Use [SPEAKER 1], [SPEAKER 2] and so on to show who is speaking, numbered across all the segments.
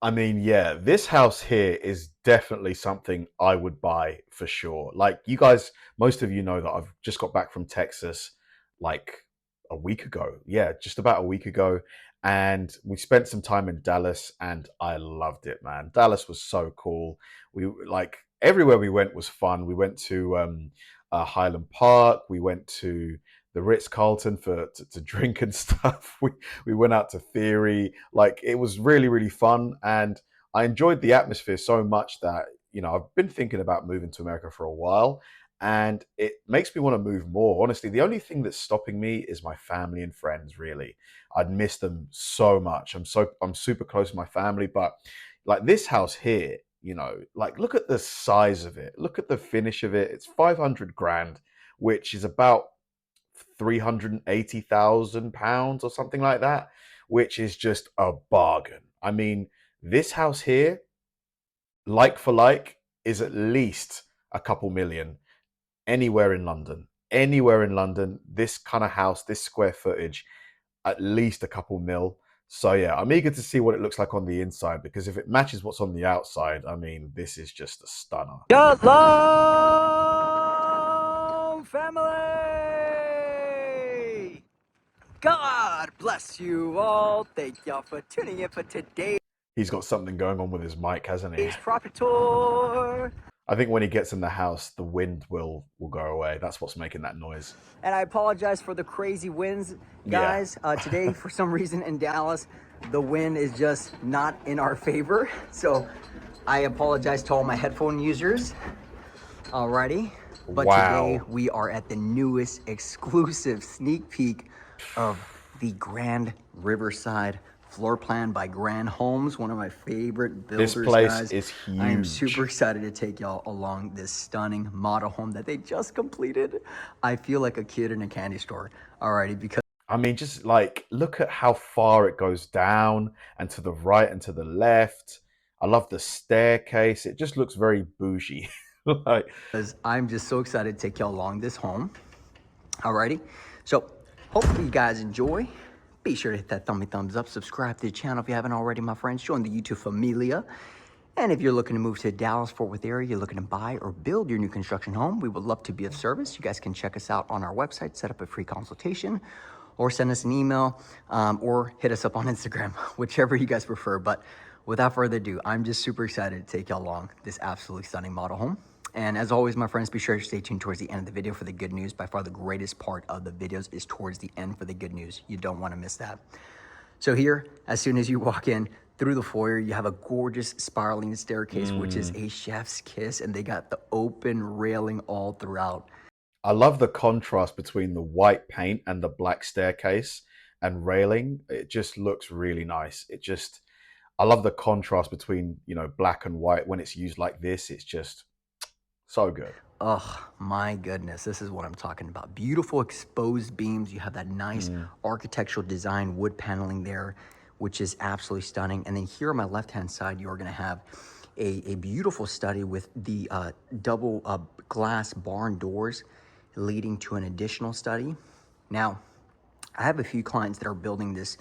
[SPEAKER 1] I mean, yeah, this house here is definitely something I would buy for sure. Like you guys, most of you know that I've just got back from Texas like a week ago. Yeah, just about a week ago. And we spent some time in Dallas and I loved it, man. Dallas was so cool. We like everywhere we went was fun. We went to Highland Park, we went to the Ritz Carlton to drink and stuff. We went out to Theory. Like it was really really fun, and I enjoyed the atmosphere so much that I've been thinking about moving to America for a while, and it makes me want to move more. Honestly, the only thing that's stopping me is my family and friends. Really, I'd miss them so much. I'm super close to my family, but like this house here. Like look at the size of it. Look at the finish of it. It's 500 grand, which is about £380,000 or something like that, which is just a bargain. I mean, this house here, like for like, is at least a couple million anywhere in London. Anywhere in London, this kind of house, this square footage, at least a couple mil. So yeah, I'm eager to see what it looks like on the inside because if it matches what's on the outside, I mean, this is just a stunner.
[SPEAKER 2] Shalom, family! God bless you all. Thank y'all for tuning in for today's
[SPEAKER 1] He's got something going on with his mic, hasn't he?
[SPEAKER 2] property tour.
[SPEAKER 1] I think when he gets in the house, the wind will go away. That's what's making that noise.
[SPEAKER 2] And I apologize for the crazy winds,
[SPEAKER 1] Yeah.
[SPEAKER 2] guys. Today, for some reason in Dallas, the wind is just not in our favor. So I apologize to all my headphone users. Alrighty. But
[SPEAKER 1] Wow.
[SPEAKER 2] today we are at the newest exclusive sneak peek of the Grand Riverside floor plan by Grand Homes, one of my favorite builders.
[SPEAKER 1] This place
[SPEAKER 2] guys.
[SPEAKER 1] is huge.
[SPEAKER 2] I am super excited to take y'all along this stunning model home that they just completed. I feel like a kid in a candy store. Alrighty, because
[SPEAKER 1] I mean, just like look at how far it goes down and to the right and to the left. I love the staircase. It just looks very bougie. Like,
[SPEAKER 2] I'm just so excited to take y'all along this home. Alrighty, so hopefully you guys enjoy. Be sure to hit that thumbs up, subscribe to the channel if you haven't already, my friends. Join the YouTube familia. And if you're looking to move to the Dallas-Fort Worth area, you're looking to buy or build your new construction home, we would love to be of service. You guys can check us out on our website, set up a free consultation, or send us an email, or hit us up on Instagram, whichever you guys prefer. But without further ado, I'm just super excited to take y'all along this absolutely stunning model home. And as always, my friends, be sure to stay tuned towards the end of the video for the good news. By far, the greatest part of the videos is towards the end for the good news. You don't want to miss that. So here, as soon as you walk in through the foyer, you have a gorgeous spiraling staircase, which is a chef's kiss, and they got the open railing all throughout.
[SPEAKER 1] I love the contrast between the white paint and the black staircase and railing. It just looks really nice. I love the contrast between, black and white when it's used like this. It's just so good.
[SPEAKER 2] Oh my goodness, this is what I'm talking about. Beautiful exposed beams. You have that nice architectural design wood paneling there, which is absolutely stunning. And then here on my left-hand side, you're gonna have a beautiful study with the double glass barn doors leading to an additional study. Now, I have a few clients that are building this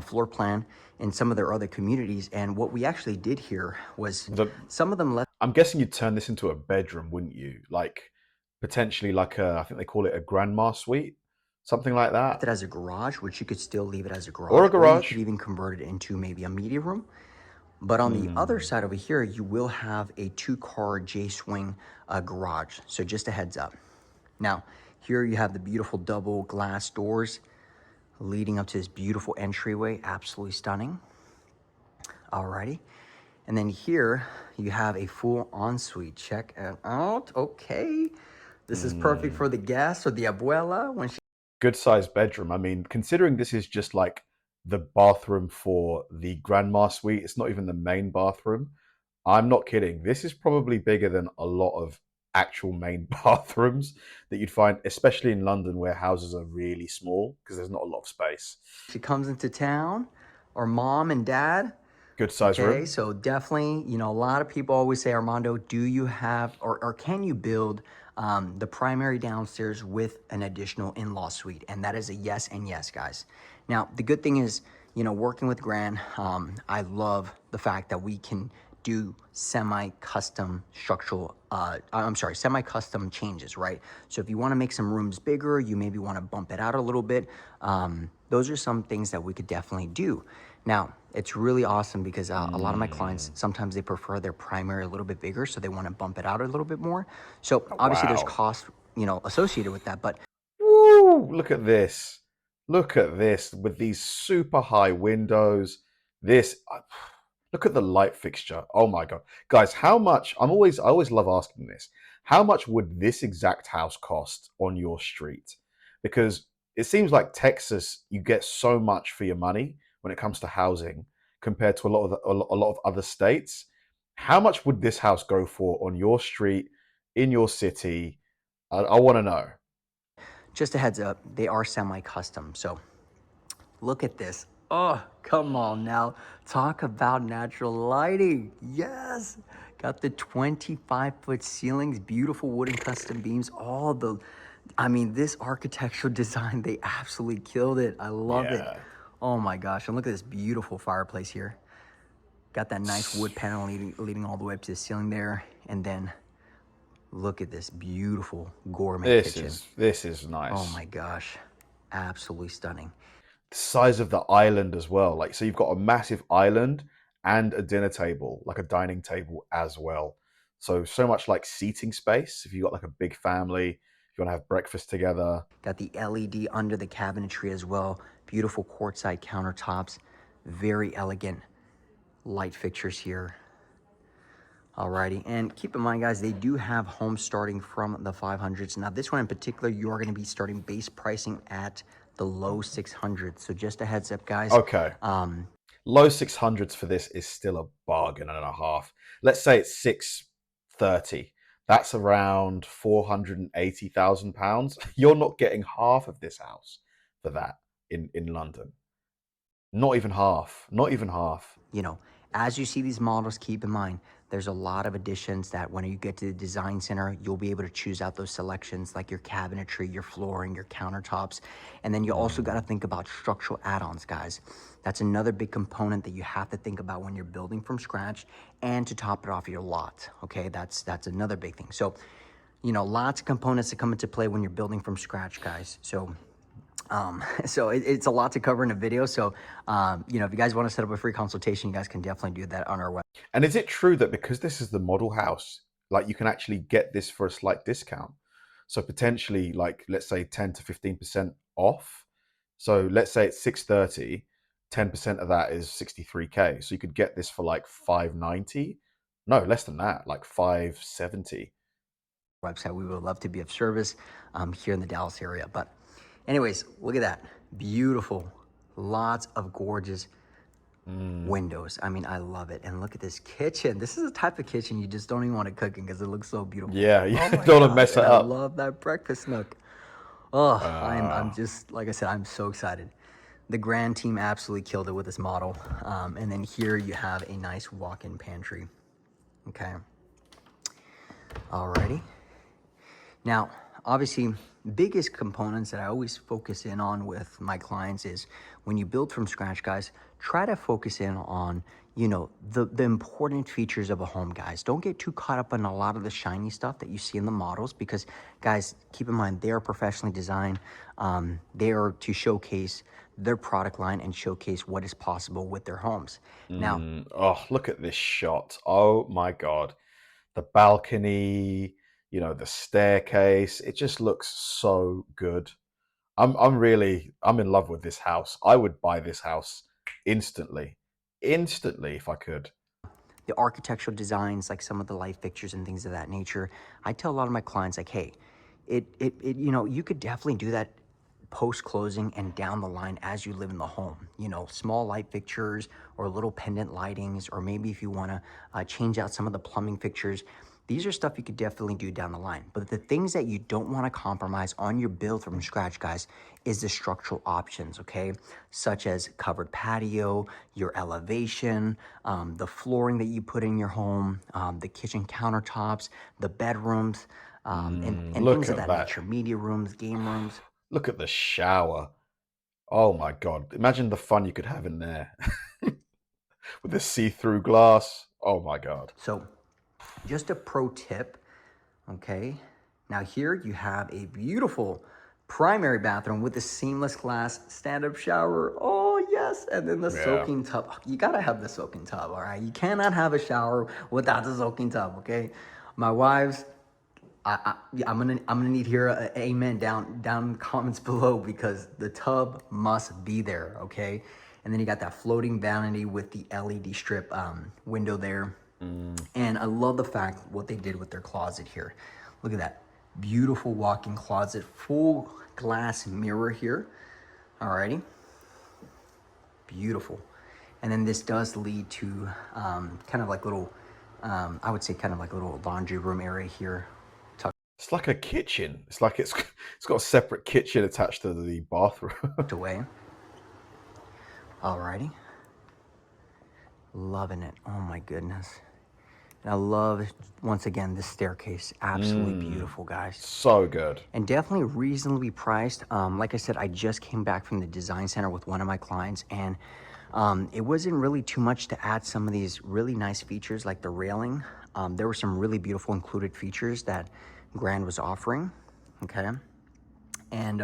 [SPEAKER 2] floor plan in some of their other communities. And what we actually did here was some of them left.
[SPEAKER 1] I'm guessing you'd turn this into a bedroom, wouldn't you? Like potentially like I think they call it a grandma suite, something like that.
[SPEAKER 2] It as a garage, which you could still leave it as a garage.
[SPEAKER 1] Or a garage.
[SPEAKER 2] You could even convert it into maybe a media room. But on the other side over here, you will have a 2-car J-swing garage. So just a heads up. Now, here you have the beautiful double glass doors leading up to this beautiful entryway. Absolutely stunning. Alrighty. And then here you have a full ensuite. Check it out. Okay. This is perfect for the guest or the abuela when she...
[SPEAKER 1] Good sized bedroom. I mean, considering this is just like the bathroom for the grandma suite, it's not even the main bathroom. I'm not kidding. This is probably bigger than a lot of actual main bathrooms that you'd find, especially in London where houses are really small because there's not a lot of space.
[SPEAKER 2] She comes into town, or mom and dad.
[SPEAKER 1] Good size room.
[SPEAKER 2] So definitely, a lot of people always say, Armando, do you have, or can you build the primary downstairs with an additional in-law suite? And that is a yes and yes, guys. Now, the good thing is You know, working with Gran, I love the fact that we can do semi-custom structural, I'm sorry, semi-custom changes, right? So if you want to make some rooms bigger, you maybe want to bump it out a little bit. Those are some things that we could definitely do. Now, it's really awesome because a lot of my clients, sometimes they prefer their primary a little bit bigger, so they want to bump it out a little bit more. So
[SPEAKER 1] Oh,
[SPEAKER 2] obviously there's
[SPEAKER 1] wow.
[SPEAKER 2] costs, you know, associated with that, but
[SPEAKER 1] Woo! Look at this. Look at this with these super high windows. This, look at the light fixture. Oh my God. Guys, how much? I always love asking this. How much would this exact house cost on your street? Because it seems like Texas, you get so much for your money when it comes to housing compared to a lot of other states. How much would this house go for on your street, in your city? I want to know.
[SPEAKER 2] just a heads up, they are semi-custom. So look at this. Oh, come on now. Talk about natural lighting. Yes. Got the 25-foot ceilings, beautiful wooden custom beams, I mean, this architectural design, they absolutely killed it. I love it.
[SPEAKER 1] Yeah.
[SPEAKER 2] Oh my gosh. And look at this beautiful fireplace here. Got that nice wood panel leading all the way up to the ceiling there. And then look at this beautiful gourmet kitchen.
[SPEAKER 1] This is
[SPEAKER 2] Oh
[SPEAKER 1] nice.
[SPEAKER 2] my gosh. Absolutely stunning.
[SPEAKER 1] The size of the island as well. Like, so you've got a massive island and a dinner table, like a dining table as well. So much like seating space. If you've got like a big family, if you want to have breakfast together.
[SPEAKER 2] Got the LED under the cabinetry as well. Beautiful quartzite countertops. Very elegant light fixtures here. Alrighty, and keep in mind, guys, they do have homes starting from the 500s. Now, this one in particular, you are going to be starting base pricing at the low 600s. So just a heads up, guys.
[SPEAKER 1] Okay. Low 600s for this is still a bargain and a half. Let's say it's 630. That's around £480,000. You're not getting half of this house for that in London. Not even half. Not even half.
[SPEAKER 2] You know, as you see these models, keep in mind, there's a lot of additions that when you get to the design center, you'll be able to choose out those selections like your cabinetry, your flooring, your countertops. And then you also got to think about structural add-ons, guys. That's another big component that you have to think about when you're building from scratch and to top it off your lot. Okay, that's another big thing. So, you know, lots of components that come into play when you're building from scratch, guys. So it's a lot to cover in a video. So, you know, if you guys want to set up a free consultation, you guys can definitely do that on our website.
[SPEAKER 1] And is it true that because this is the model house, like you can actually get this for a slight discount? So potentially, like, let's say 10 to 15% off. So let's say it's 630, 10% of that is 63K. So you could get this for like 590. No, less than that, like 570.
[SPEAKER 2] Website. We would love to be of service here in the Dallas area. But anyways, look at that. Beautiful. Lots of gorgeous windows. I mean, I love it. And look at this kitchen. This is a type of kitchen you just don't even want to cook in because it looks so beautiful.
[SPEAKER 1] Yeah, you
[SPEAKER 2] Oh my
[SPEAKER 1] don't want to
[SPEAKER 2] gosh.
[SPEAKER 1] mess it
[SPEAKER 2] And I
[SPEAKER 1] up.
[SPEAKER 2] love that breakfast nook. Oh, I'm
[SPEAKER 1] Uh,
[SPEAKER 2] just, like I said, I'm so excited. The Grand team absolutely killed it with this model. And then here you have a nice walk-in pantry. Okay. Alrighty. Now, obviously, biggest components that I always focus in on with my clients is when you build from scratch, guys, try to focus in on, you know, the important features of a home, guys. Don't get too caught up on a lot of the shiny stuff that you see in the models because, guys, keep in mind, they are professionally designed. They are to showcase their product line and showcase what is possible with their homes. Now,
[SPEAKER 1] oh, look at this shot. Oh my God. The balcony, you know, the staircase. It just looks so good. I'm in love with this house. I would buy this house instantly. Instantly if I could.
[SPEAKER 2] the architectural designs, like some of the light fixtures and things of that nature, I tell a lot of my clients, like, hey, you know, you could definitely do that post closing and down the line as you live in the home. You know, small light fixtures or little pendant lightings, or maybe if you want to change out some of the plumbing fixtures. These are stuff you could definitely do down the line. But the things that you don't want to compromise on your build from scratch, guys, is the structural options, okay? Such as covered patio, your elevation, the flooring that you put in your home, the kitchen countertops, the bedrooms, and
[SPEAKER 1] Look
[SPEAKER 2] things of
[SPEAKER 1] at
[SPEAKER 2] that
[SPEAKER 1] that.
[SPEAKER 2] nature, media rooms, game rooms.
[SPEAKER 1] Look at the shower. Oh my God. Imagine the fun you could have in there with the see-through glass. Oh my God.
[SPEAKER 2] So just a pro tip, okay? Now here you have a beautiful primary bathroom with a seamless glass stand-up shower. Oh yes, and then the
[SPEAKER 1] Yeah.
[SPEAKER 2] soaking tub. You gotta have the soaking tub, all right? You cannot have a shower without the soaking tub, okay? My wives, yeah, I'm gonna need here a amen down in the comments below, because the tub must be there, okay? And then you got that floating vanity with the LED strip window there.
[SPEAKER 1] Mm.
[SPEAKER 2] And I love the fact what they did with their closet here. Look at that beautiful walk-in closet, full glass mirror here. Alrighty, beautiful. And then this does lead to kind of like little, I would say kind of like a little laundry room area here.
[SPEAKER 1] It's like a kitchen. It's like it's got a separate kitchen attached to the bathroom.
[SPEAKER 2] Tucked away. Alrighty, loving it. Oh my goodness. And I love, once again, this staircase. Absolutely beautiful, guys.
[SPEAKER 1] So good.
[SPEAKER 2] And definitely reasonably priced. Like I said, I just came back from the design center with one of my clients, and it wasn't really too much to add some of these really nice features like the railing. There were some really beautiful included features that Grand was offering, okay? And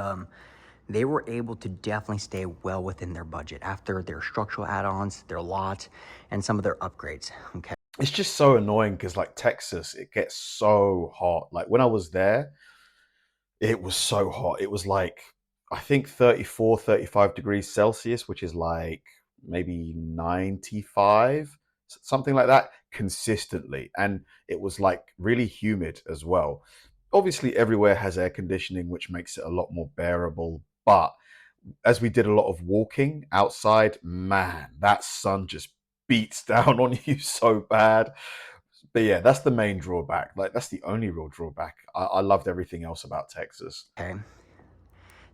[SPEAKER 2] they were able to definitely stay well within their budget after their structural add-ons, their lot, and some of their upgrades, okay?
[SPEAKER 1] It's just so annoying because, like, Texas, it gets so hot. Like, when I was there, it was so hot. It was like, I think 34, 35 degrees Celsius, which is like maybe 95, something like that, consistently. And it was like really humid as well. Obviously, everywhere has air conditioning, which makes it a lot more bearable. But as we did a lot of walking outside, man, that sun just beats down on you so bad. But yeah, that's the main drawback. Like, that's the only real drawback. I loved everything else about Texas.
[SPEAKER 2] Okay.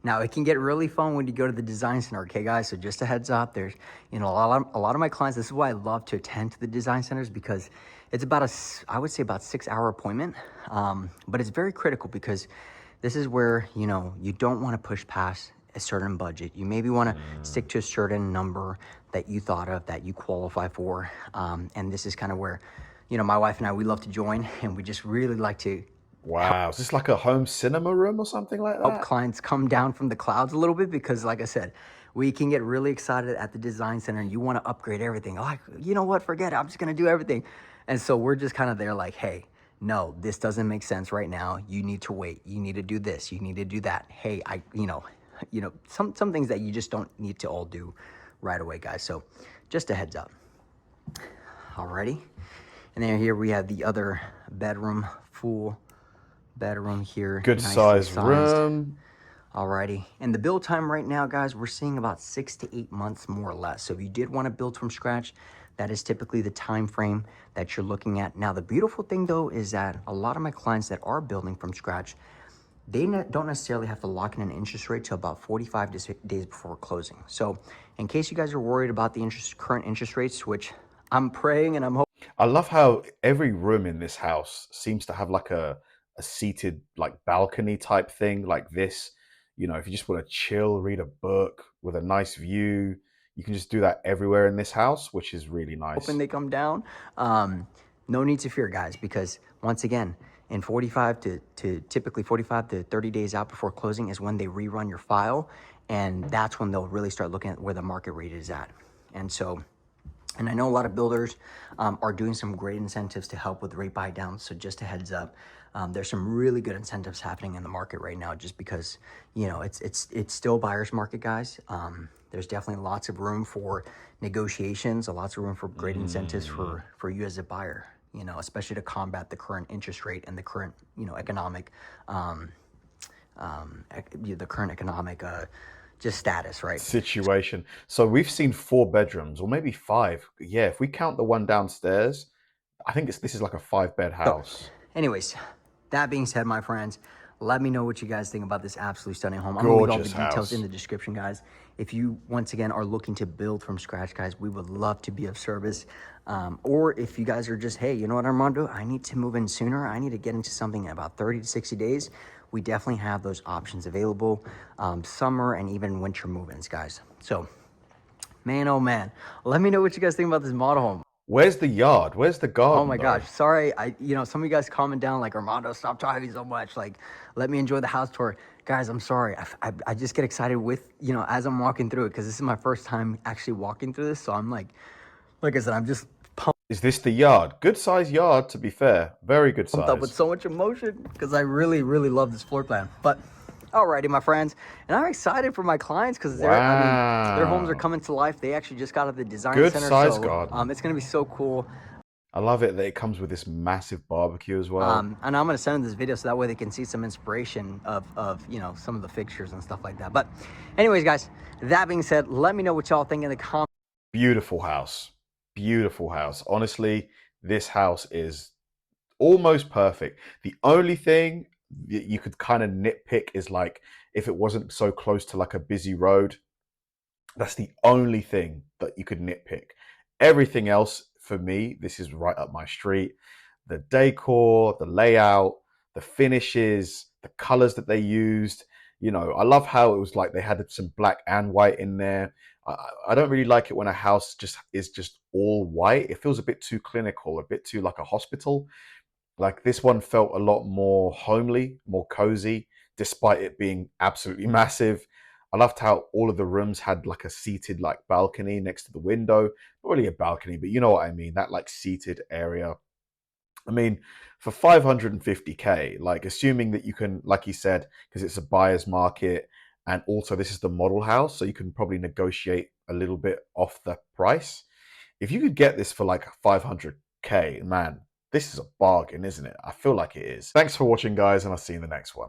[SPEAKER 2] Now it can get really fun when you go to the design center, okay, guys? So just a heads up, there's, you know, a lot of my clients, this is why I love to attend to the design centers, because it's about I would say about 6-hour appointment. But it's very critical because this is where, you know, you don't want to push past a certain budget. You maybe want to stick to a certain number that you thought of, that you qualify for. And this is kind of where, you know, my wife and I, we love to join, and we just really like to
[SPEAKER 1] Wow. Is this like a home cinema room or something like
[SPEAKER 2] help
[SPEAKER 1] that?
[SPEAKER 2] clients come down from the clouds a little bit, because like I said, we can get really excited at the design center and you want to upgrade everything. Like, you know what, forget it, I'm just going to do everything. And so we're just kind of there like, hey, no, this doesn't make sense right now. You need to wait. You need to do this. You need to do that. Hey, you know, some things that you just don't need to all do right away, guys. So just a heads up. Alrighty. And then here we have the other bedroom, full bedroom here.
[SPEAKER 1] Good size room.
[SPEAKER 2] Alrighty. And the build time right now, guys, we're seeing about 6 to 8 months, more or less. So if you did want to build from scratch, that is typically the time frame that you're looking at. Now, the beautiful thing, though, is that a lot of my clients that are building from scratch, they don't necessarily have to lock in an interest rate till about 45 days before closing. So in case you guys are worried about the current interest rates, which I'm praying and I'm hoping.
[SPEAKER 1] I love how every room in this house seems to have like a seated like balcony type thing like this. You know, if you just want to chill, read a book with a nice view, you can just do that everywhere in this house, which is really nice.
[SPEAKER 2] Hoping they come down. No need to fear, guys, because once again, in 45 to typically 45 to 30 days out before closing is when they rerun your file, and that's when they'll really start looking at where the market rate is at. And so, and I know a lot of builders are doing some great incentives to help with rate buy downs. So just a heads up, there's some really good incentives happening in the market right now, just because, you know, it's still buyer's market, guys. There's definitely lots of room for negotiations, lots of room for great incentives for you as a buyer, you know, especially to combat the current interest rate and the current, you know, economic, just status, right?
[SPEAKER 1] Situation. So we've seen 4 bedrooms, or maybe 5. Yeah, if we count the one downstairs, I think this is like a 5-bed house.
[SPEAKER 2] So, anyways, that being said, my friends, let me know what you guys think about this absolutely stunning home. I'm
[SPEAKER 1] Gorgeous
[SPEAKER 2] gonna leave all the details
[SPEAKER 1] house.
[SPEAKER 2] in the description, guys. If you, once again, are looking to build from scratch, guys, we would love to be of service. Or if you guys are just, hey, you know what, Armando, I need to move in sooner. I need to get into something in about 30 to 60 days. We definitely have those options available. Summer and even winter move-ins, guys. So, man, oh man, let me know what you guys think about this model home.
[SPEAKER 1] Where's the yard? Where's the garden?
[SPEAKER 2] Oh my gosh, sorry. Some of you guys comment down like, Armando, stop driving so much. Like, let me enjoy the house tour. Guys, I'm sorry. I just get excited with, as I'm walking through it, because this is my first time actually walking through this. So I'm like I said, I'm just pumped.
[SPEAKER 1] Is this the yard? Good size yard, to be fair. Very good size.
[SPEAKER 2] Up with so much emotion because I really, really love this floor plan. But alrighty, my friends, and I'm excited for my clients because their homes are coming to life. They actually just got out of the design center. Good size garden. It's gonna be so cool.
[SPEAKER 1] I love it that it comes with this massive barbecue as well.
[SPEAKER 2] And I'm gonna send them this video so that way they can see some inspiration of some of the fixtures and stuff like that. But anyways, guys, that being said, let me know what y'all think in the comments.
[SPEAKER 1] Beautiful house. Beautiful house. Honestly, this house is almost perfect. The only thing that you could kind of nitpick is like if it wasn't so close to like a busy road. That's the only thing that you could nitpick. Everything else, for me, this is right up my street. The decor, the layout, the finishes, the colors that they used. I love how it was like they had some black and white in there. I don't really like it when a house is just all white. It feels a bit too clinical, a bit too like a hospital. Like this one felt a lot more homely, more cozy, despite it being absolutely massive. I loved how all of the rooms had like a seated like balcony next to the window. Not really a balcony, but you know what I mean, that like seated area. I mean, for 550K, like assuming that you can, like you said, because it's a buyer's market, and also this is the model house, so you can probably negotiate a little bit off the price. If you could get this for like 500K, man, this is a bargain, isn't it? I feel like it is. Thanks for watching, guys, and I'll see you in the next one.